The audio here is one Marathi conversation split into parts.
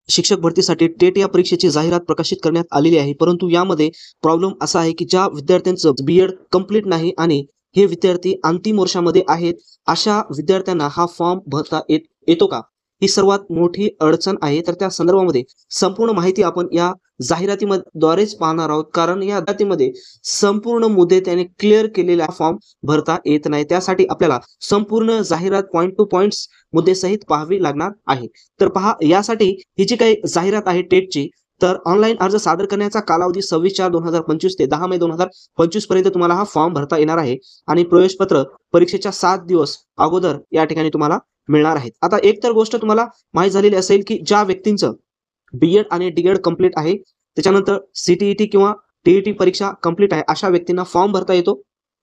शिक्षक भरतीसाठी टेट या परीक्षेची जाहिरात प्रकाशित करण्यात आलेली आहे. परंतु यामध्ये प्रॉब्लेम असा आहे, की ज्या विद्यार्थ्यांचं बी-एड कंप्लीट नाही आणि हे विद्यार्थी अंतिम वर्षामध्ये आहेत, अशा विद्यार्थ्यांना हा फॉर्म भरता येतो का? ही सर्वात मोठी अडचण आहे. तर त्या संदर्भामध्ये संपूर्ण माहिती आपण या द्वारेच पाहणार आहोत. कारण या जाहिरातीमध्ये संपूर्ण मुद्दे त्याने क्लिअर केलेला फॉर्म भरता येत नाही. त्यासाठी आपल्याला संपूर्ण जाहिरात पॉइंट टू पॉइंट्स मुद्देसहित पाहावी लागणार आहे. तर पहा, यासाठी ही जी काही जाहिरात आहे टेटची, तर ऑनलाईन अर्ज सादर करण्याचा कालावधी 26/4/2025 ते 10 मे 2025 पर्यंत तुम्हाला हा फॉर्म भरता येणार आहे आणि प्रवेशपत्र परीक्षेच्या 7 दिवस अगोदर या ठिकाणी तुम्हाला मिळणार आहेत. आता एक तर गोष्ट तुम्हाला माहीत झालेली असेल, की ज्या व्यक्तींचं बी-एड आणि डी-एड कंप्लीट आहे, त्याच्यानंतर सी-टी-ई-टी किंवा टी-ई-टी परीक्षा कंप्लीट आहे, अशा व्यक्तींना फॉर्म भरता येतो.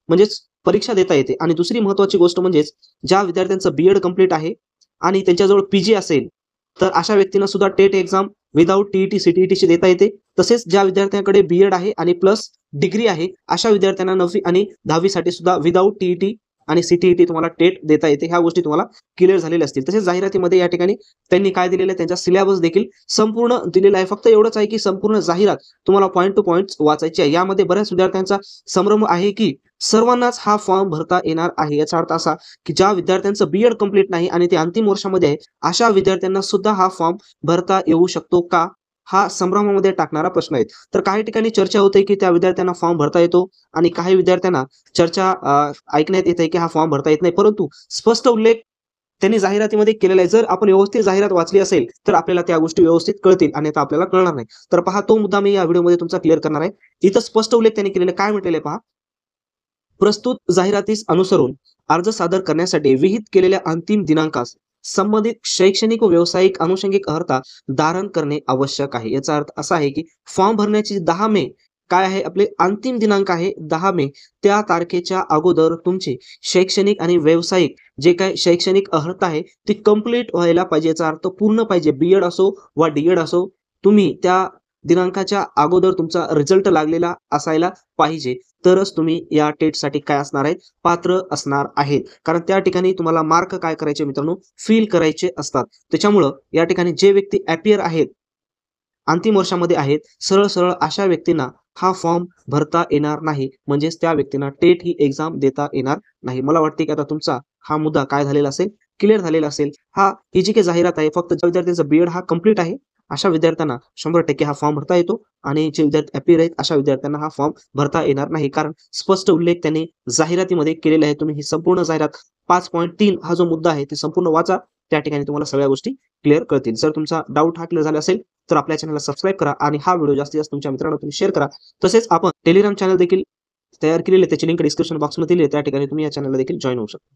म्हणजेच परीक्षा देता येते. आणि दुसरी महत्त्वाची गोष्ट म्हणजेच ज्या विद्यार्थ्यांचं बी-एड कंप्लीट आहे आणि त्यांच्याजवळ पी-जी असेल, तर अशा व्यक्तींना सुद्धा टेट एक्झाम विदाऊट टी-ई-टी, सी-टी-ई-टीची देता येते. तसेच ज्या विद्यार्थ्यांकडे बी-एड आहे आणि प्लस डिग्री आहे, अशा विद्यार्थ्यांना 9वी आणि 10वी साठी सुद्धा विदाऊट टी-ई-टी आणि सी-टी-ई-टी तुम्हाला टेट देता येते. ह्या गोष्टी तुम्हाला क्लिअर झालेल्या असतील. तसेच जाहिरातीमध्ये या ठिकाणी त्यांनी काय दिलेलं आहे, त्यांचा सिलेबस देखील संपूर्ण दिलेला आहे. फक्त एवढंच आहे, की संपूर्ण जाहिरात तुम्हाला पॉइंट टू पॉइंट वाचायची आहे. यामध्ये बऱ्याच विद्यार्थ्यांचा संभ्रम आहे, की सर्वांनाच हा फॉर्म भरता येणार आहे. याचा अर्थ असा, की ज्या विद्यार्थ्यांचं बी-एड कंप्लीट नाही आणि ते अंतिम वर्षामध्ये आहे, अशा विद्यार्थ्यांना सुद्धा हा फॉर्म भरता येऊ शकतो का? हा संभ्रमामध्ये टाकणारा प्रश्न आहे. तर काही ठिकाणी चर्चा होते, की त्या विद्यार्थ्यांना फॉर्म भरता येतो आणि काही विद्यार्थ्यांना चर्चा ऐकण्यात येत आहे, की हा फॉर्म भरता येत नाही. परंतु स्पष्ट उल्लेख त्यांनी जाहिरातीमध्ये केलेला आहे. जर आपण व्यवस्थित जाहिरात वाचली असेल, तर आपल्याला त्या गोष्टी व्यवस्थित कळतील, अन्यथा आपल्याला कळणार नाही. तर पहा, तो मुद्दा मी या व्हिडिओमध्ये तुमचा क्लिअर करणार आहे. इथं स्पष्ट उल्लेख त्यांनी केलेला काय म्हटलेलं आहे पहा. प्रस्तुत जाहिरातीस अनुसरून अर्ज सादर करण्यासाठी विहित केलेल्या अंतिम दिनांकास संबंधित शैक्षणिक व व्यावसायिक अनुषंगिक अर्हता धारण करणे आवश्यक आहे. याचा अर्थ असा आहे, की फॉर्म भरण्याची 10 मे काय आहे, आपले अंतिम दिनांक आहे 10 मे. त्या तारखेच्या अगोदर तुमची शैक्षणिक आणि व्यावसायिक जे काही शैक्षणिक अर्हता आहे ती कंप्लीट व्हायला पाहिजे. याचा अर्थ पूर्ण पाहिजे. बी-एड असो वा डी-एड असो, तुम्ही त्या दिनांकाच्या अगोदर तुमचा रिझल्ट लागलेला असायला पाहिजे. तरच तुम्ही या टेटसाठी काय असणार आहेत, पात्र असणार आहेत. कारण त्या ठिकाणी तुम्हाला मार्क काय करायचे मित्रांनो, फिल करायचे असतात. त्याच्यामुळं या ठिकाणी जे व्यक्ती ॲपियर आहेत, अंतिम वर्षामध्ये आहेत, सरळ-सरळ अशा व्यक्तींना हा फॉर्म भरता येणार नाही. म्हणजेच त्या व्यक्तींना टेट ही एक्झाम देता येणार नाही. मला वाटते, की आता तुमचा हा मुद्दा काय झालेला असेल, क्लिअर झालेला असेल. ही जी काही जाहिरात आहे, फक्त ज्या विद्यार्थ्यांचा बी-एड हा कंप्लीट आहे, अशा विद्यार्थ्यांना 100% हा फॉर्म भरता येतो आणि जे विद्यार्थी ॲपियर आहेत, अशा विद्यार्थ्यांना हा फॉर्म भरता येणार नाही. कारण स्पष्ट उल्लेख त्यांनी जाहिरातीमध्ये केलेला आहे. तुम्ही ही संपूर्ण जाहिरात 5.3 हा जो मुद्दा आहे, ते संपूर्ण वाचा. त्या ठिकाणी तुम्हाला सगळ्या गोष्टी क्लिअर कळतील. जर तुमचा डाऊट हा क्लिअर झाला असेल, तर आपल्या चॅनलला सबस्क्राईब करा आणि हा व्हिडिओ जास्तीत जास्त तुमच्या मित्रांना तुम्ही शेअर करा. तसेच आपण टेलिग्राम चॅनल देखील तयार केलेले, त्याची लिंक डिस्क्रिप्शन बॉक्समध्ये दिली आहे. त्या ठिकाणी तुम्ही या चॅनलला देखील जॉइन होऊ शकता.